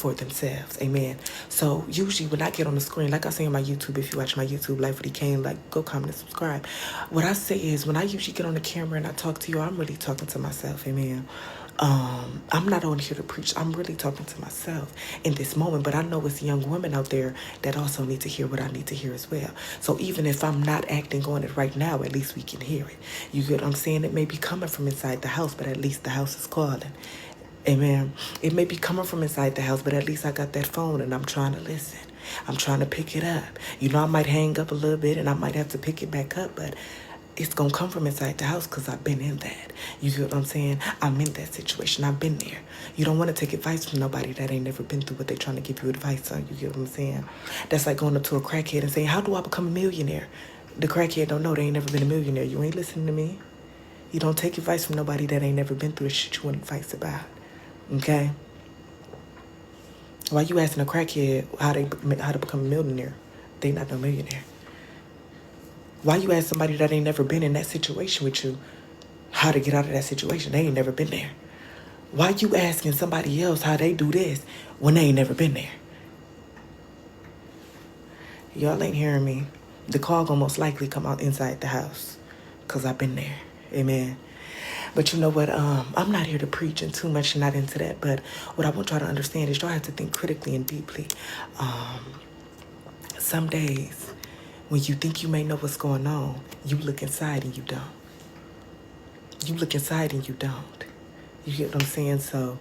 for themselves. Amen. So usually when I get on the screen, like I say on my YouTube, if you watch my YouTube Life with EKane, like go comment and subscribe. What I say is when I usually get on the camera and I talk to you, I'm really talking to myself. Amen. I'm not on here to preach. I'm really talking to myself in this moment, but I know it's young women out there that also need to hear what I need to hear as well. So even if I'm not acting on it right now, at least we can hear it. You get what I'm saying? It may be coming from inside the house, but at least the house is calling. Amen. It may be coming from inside the house, but at least I got that phone and I'm trying to listen. I'm trying to pick it up. You know, I might hang up a little bit and I might have to pick it back up, but it's going to come from inside the house because I've been in that. You get what I'm saying? I'm in that situation. I've been there. You don't want to take advice from nobody that ain't never been through what they're trying to give you advice on. You get what I'm saying? That's like going up to a crackhead and saying, how do I become a millionaire? The crackhead don't know. They ain't never been a millionaire. You ain't listening to me. You don't take advice from nobody that ain't never been through the shit you want advice about. Okay? Why you asking a crackhead how to become a millionaire? They not no millionaire. Why you ask somebody that ain't never been in that situation with you how to get out of that situation? They ain't never been there. Why you asking somebody else how they do this when they ain't never been there? Y'all ain't hearing me. The call gonna most likely come out inside the house because I've been there. Amen. But you know what? I'm not here to preach and too much, not into that. But what I want y'all to understand is y'all have to think critically and deeply. Some days, when you think you may know what's going on, you look inside and you don't. You look inside and you don't. You get what I'm saying? So,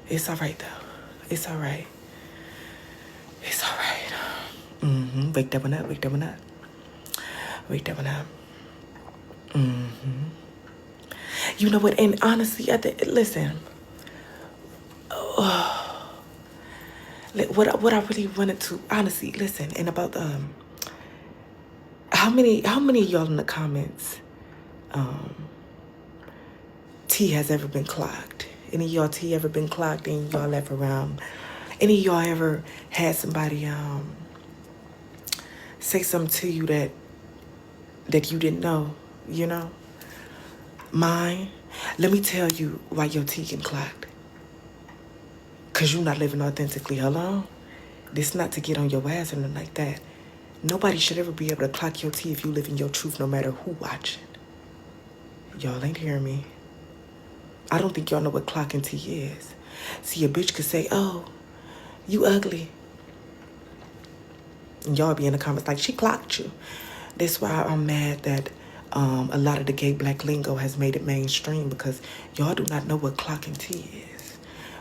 it's all right, though. It's all right. It's all right. Wake that one up. Wake that one up. Wake that one up. You know what? And honestly, listen. What I really wanted to honestly listen and about how many of y'all in the comments T has ever been clogged? Any of y'all T ever been clogged? Any of y'all ever any of y'all ever had somebody say something to you that you didn't know? You know, mine. Let me tell you why your T getting clogged. Because you're not living authentically. Hello? This not to get on your ass or nothing like that. Nobody should ever be able to clock your T if you live in your truth no matter who watching. Y'all ain't hearing me. I don't think y'all know what clocking T is. See, a bitch could say, oh, you ugly. And y'all be in the comments like, she clocked you. That's why I'm mad that a lot of the gay black lingo has made it mainstream because y'all do not know what clocking T is.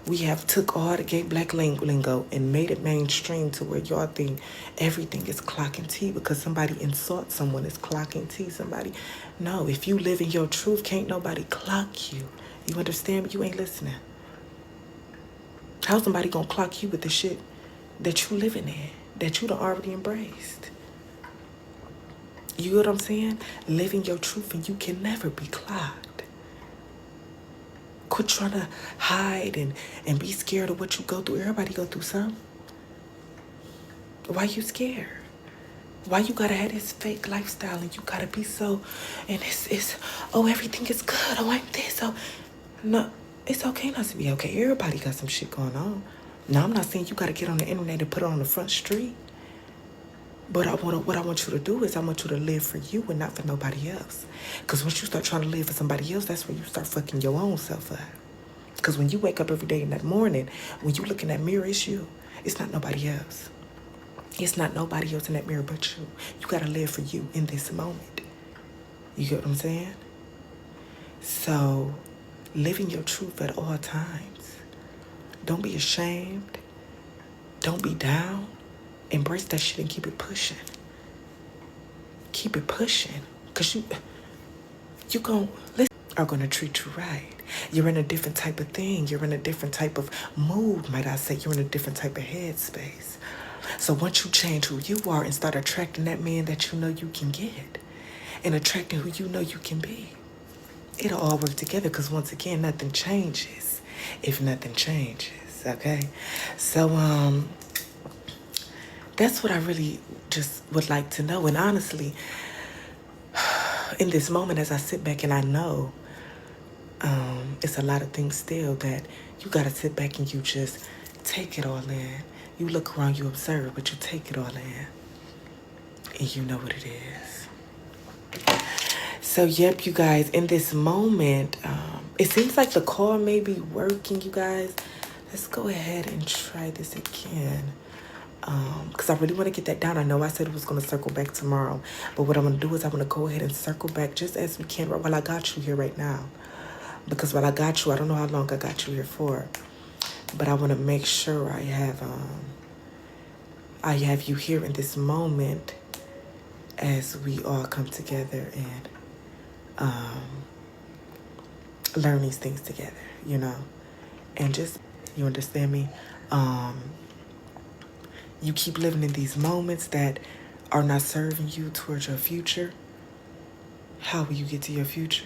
We have took all the gay black lingo and made it mainstream to where y'all think everything is clocking T because somebody insults someone is clocking T. Somebody, no, if you live in your truth, can't nobody clock you. You understand me? You ain't listening. How's somebody gonna clock you with the shit that you living in, that you done already embraced? You know what I'm saying? Live in your truth and you can never be clocked. Quit trying to hide and be scared of what you go through. Everybody go through something. Why you scared? Why you gotta have this fake lifestyle and you gotta be so, and it's oh, everything is good. Oh, I'm this. Oh, no, it's okay not to be okay. Everybody got some shit going on. Now, I'm not saying you gotta get on the internet and put it on the front street. But what I want you to do is I want you to live for you and not for nobody else. Because once you start trying to live for somebody else, that's when you start fucking your own self up. Because when you wake up every day in that morning, when you look in that mirror, it's you. It's not nobody else. It's not nobody else in that mirror but you. You got to live for you in this moment. You get what I'm saying? So, live in your truth at all times. Don't be ashamed. Don't be down. Embrace that shit and keep it pushing. Keep it pushing. Because you are going to treat you right. You're in a different type of thing. You're in a different type of mood, might I say. You're in a different type of headspace. So once you change who you are and start attracting that man that you know you can get and attracting who you know you can be, it'll all work together because once again, nothing changes if nothing changes, okay? So, that's what I really just would like to know. And honestly, in this moment, as I sit back and I know it's a lot of things still that You got to sit back and you just take it all in. You look around, you observe, but you take it all in. And you know what it is. So, yep, you guys, in this moment, it seems like the call may be working, you guys. Let's go ahead and try this again. Because I really want to get that down. I know I said it was going to circle back tomorrow. But what I'm going to do is I'm going to go ahead and circle back just as we can while I got you here right now. Because while I got you, I don't know how long I got you here for. But I want to make sure I have you here in this moment as we all come together and learn these things together, you know. And just, you understand me? You keep living in these moments that are not serving you towards your future. How will you get to your future?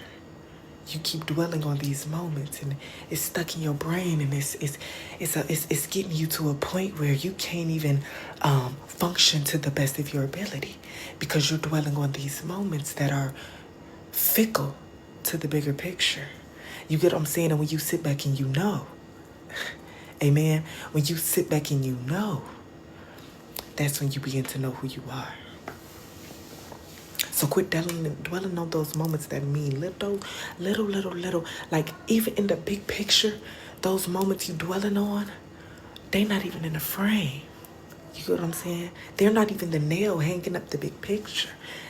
You keep dwelling on these moments and it's stuck in your brain, and it's getting you to a point where you can't even function to the best of your ability because you're dwelling on these moments that are fickle to the bigger picture. You get what I'm saying? And when you sit back and you know, amen, when you sit back and you know, that's when you begin to know who you are. So quit dwelling on those moments that mean little. Like, even in the big picture, those moments you dwelling on, they not even in the frame. You get what I'm saying? They're not even the nail hanging up the big picture.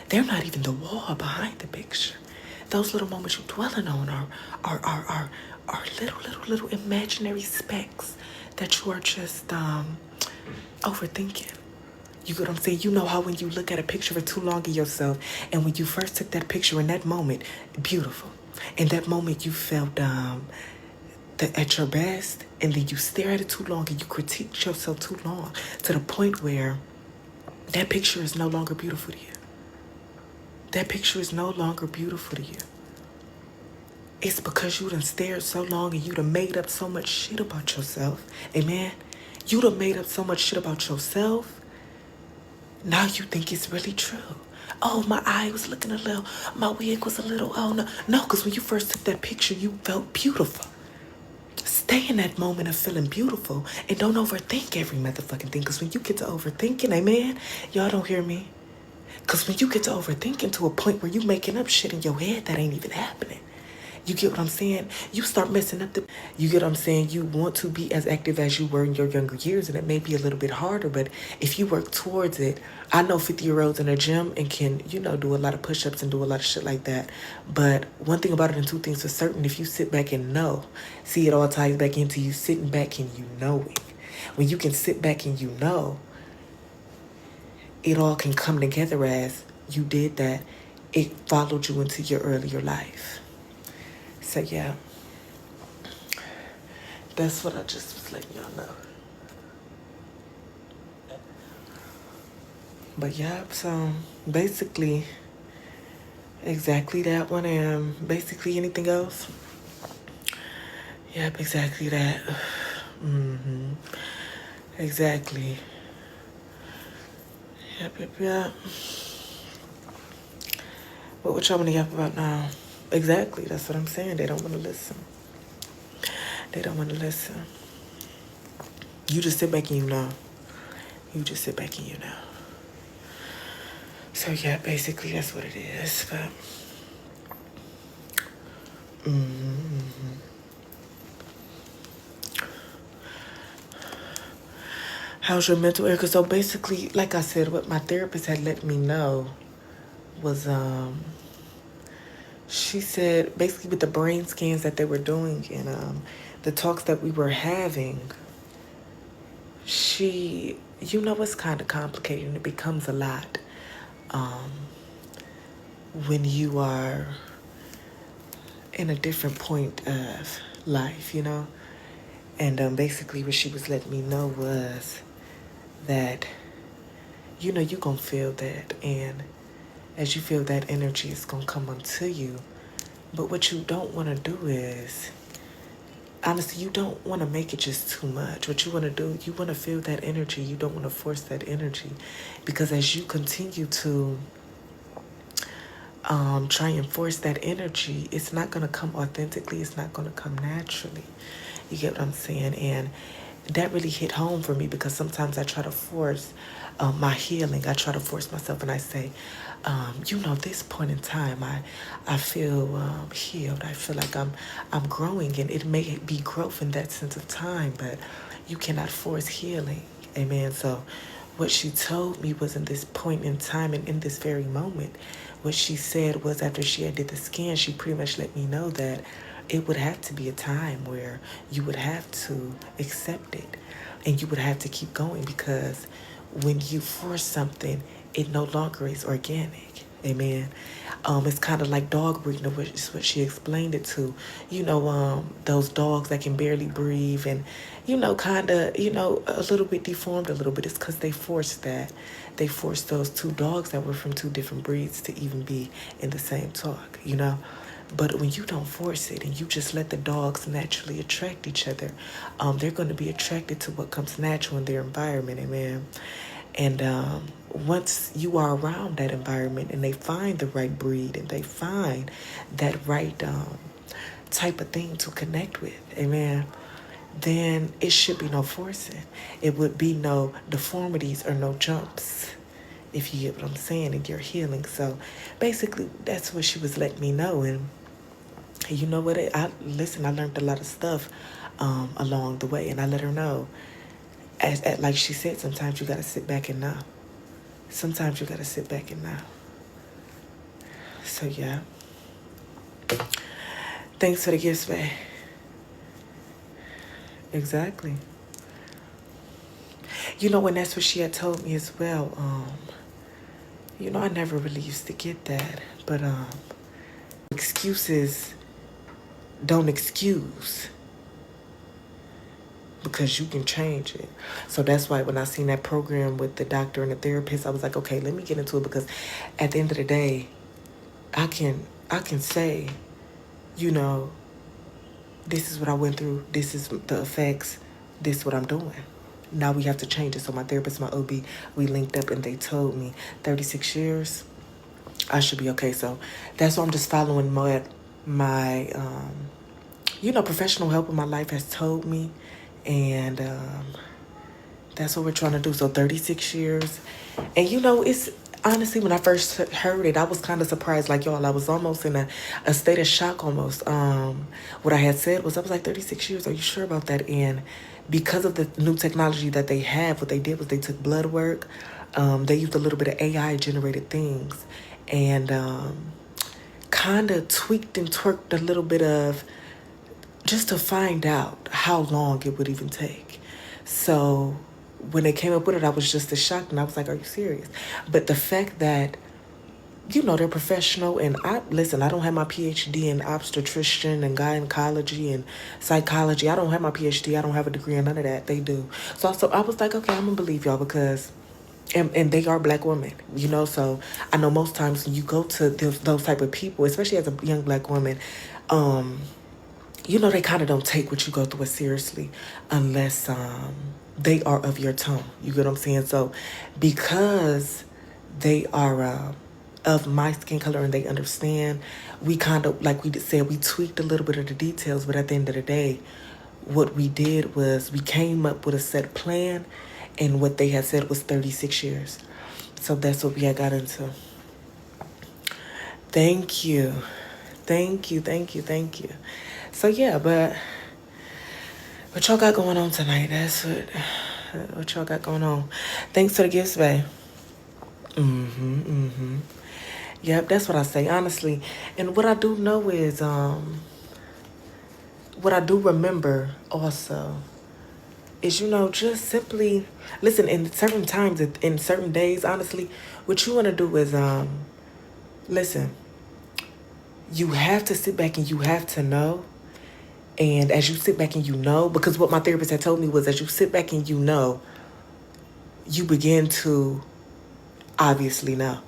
They're not even the wall behind the picture. Those little moments you're dwelling on are little imaginary specks that you are just overthinking. You get what I'm saying? You know how when you look at a picture for too long of yourself, and when you first took that picture in that moment, beautiful. In that moment you felt at your best, and then you stare at it too long and you critique yourself too long to the point where that picture is no longer beautiful to you. That picture is no longer beautiful to you. It's because you done stared so long and you done made up so much shit about yourself. Amen? You done made up so much shit about yourself. Now you think it's really true. Oh, my eye was looking a little, my wig was a little, oh no. No, because when you first took that picture, you felt beautiful. Stay in that moment of feeling beautiful and don't overthink every motherfucking thing. Because when you get to overthinking, amen, y'all don't hear me? Because when you get to overthinking to a point where you making up shit in your head that ain't even happening, you get what I'm saying? You start messing up you get what I'm saying? You want to be as active as you were in your younger years, and it may be a little bit harder, but if you work towards it, I know 50-year-olds in a gym and can, do a lot of push-ups and do a lot of shit like that. But one thing about it, and two things for certain, if you sit back and know, see, it all ties back into you sitting back and you knowing. When you can sit back and you know, it all can come together as you did that. It followed you into your earlier life. So yeah, that's what I just was letting y'all know. But yeah, so basically, exactly that one. And basically anything else? Yep, exactly that. Exactly. Yep. What y'all want to yap about now? Exactly, that's what I'm saying. They don't want to listen. They don't want to listen. You just sit back and you know. You just sit back and you know. So yeah, basically that's what it is. But how's your mental area? So basically, like I said, what my therapist had let me know was she said basically with the brain scans that they were doing and the talks that we were having, it's kind of complicated and it becomes a lot when you are in a different point of life, And basically what she was letting me know was that, you're going to feel that. And as you feel that energy, it's going to come onto you. But what you don't want to do is, honestly, you don't want to make it just too much. What you want to do, you want to feel that energy. You don't want to force that energy. Because as you continue to try and force that energy, it's not going to come authentically. It's not going to come naturally. You get what I'm saying? And that really hit home for me because sometimes I try to force my healing. I try to force myself, and I say, this point in time, I feel healed. I feel like I'm growing, and it may be growth in that sense of time, but you cannot force healing. Amen. So what she told me was in this point in time and in this very moment, what she said was after she had did the scan, she pretty much let me know that it would have to be a time where you would have to accept it and you would have to keep going, because when you force something, it no longer is organic. Amen. It's kind of like dog breeding, which is what she explained it to. Those dogs that can barely breathe and, kind of, a little bit deformed a little bit. It's because they forced that. They forced those two dogs that were from two different breeds to even be in the same talk. But when you don't force it and you just let the dogs naturally attract each other, they're going to be attracted to what comes natural in their environment. Amen. And once you are around that environment and they find the right breed and they find that right type of thing to connect with, amen, then it should be no forcing. It would be no deformities or no jumps, if you get what I'm saying, in your healing. So basically, that's what she was letting me know. And you know what? I learned a lot of stuff along the way, and I let her know. Like she said, sometimes you got to sit back and know. Sometimes you got to sit back and know. So, yeah. Thanks for the gifts, babe. Exactly. And that's what she had told me as well. I never really used to get that. But excuses don't excuse, because you can change it. So that's why when I seen that program with the doctor and the therapist, I was like, okay, let me get into it, because at the end of the day, I can say, this is what I went through, this is the effects, this is what I'm doing. Now we have to change it. So my therapist, my OB, we linked up and they told me 36 years, I should be okay. So that's why I'm just following my professional help in my life has told me. And that's what we're trying to do. So 36 years. And, it's honestly, when I first heard it, I was kind of surprised. Like, y'all, I was almost in a state of shock almost. What I had said was, I was like, 36 years, are you sure about that? And because of the new technology that they have, what they did was they took blood work. They used a little bit of AI-generated things. And kind of tweaked and twerked a little bit of, just to find out how long it would even take. So when they came up with it, I was just as shocked, and I was like, are you serious? But the fact that, they're professional, and I don't have my PhD in obstetrician and gynecology and psychology. I don't have my PhD. I don't have a degree in none of that. They do. So I was like, okay, I'm going to believe y'all, because, and they are Black women, so I know most times when you go to those type of people, especially as a young Black woman, they kind of don't take what you go through as seriously unless they are of your tone. You get what I'm saying? So because they are of my skin color and they understand, we kind of, like we said, we tweaked a little bit of the details. But at the end of the day, what we did was we came up with a set plan, and what they had said was 36 years. So that's what we had got into. Thank you. Thank you. So yeah, but what y'all got going on tonight? That's what y'all got going on. Thanks for the gifts, babe. Yep, that's what I say, honestly. And what I do know is, what I do remember also is, just simply, listen, in certain times, in certain days, honestly, what you want to do is, listen, you have to sit back and you have to know. And as you sit back and because what my therapist had told me was, as you sit back and you begin to obviously know.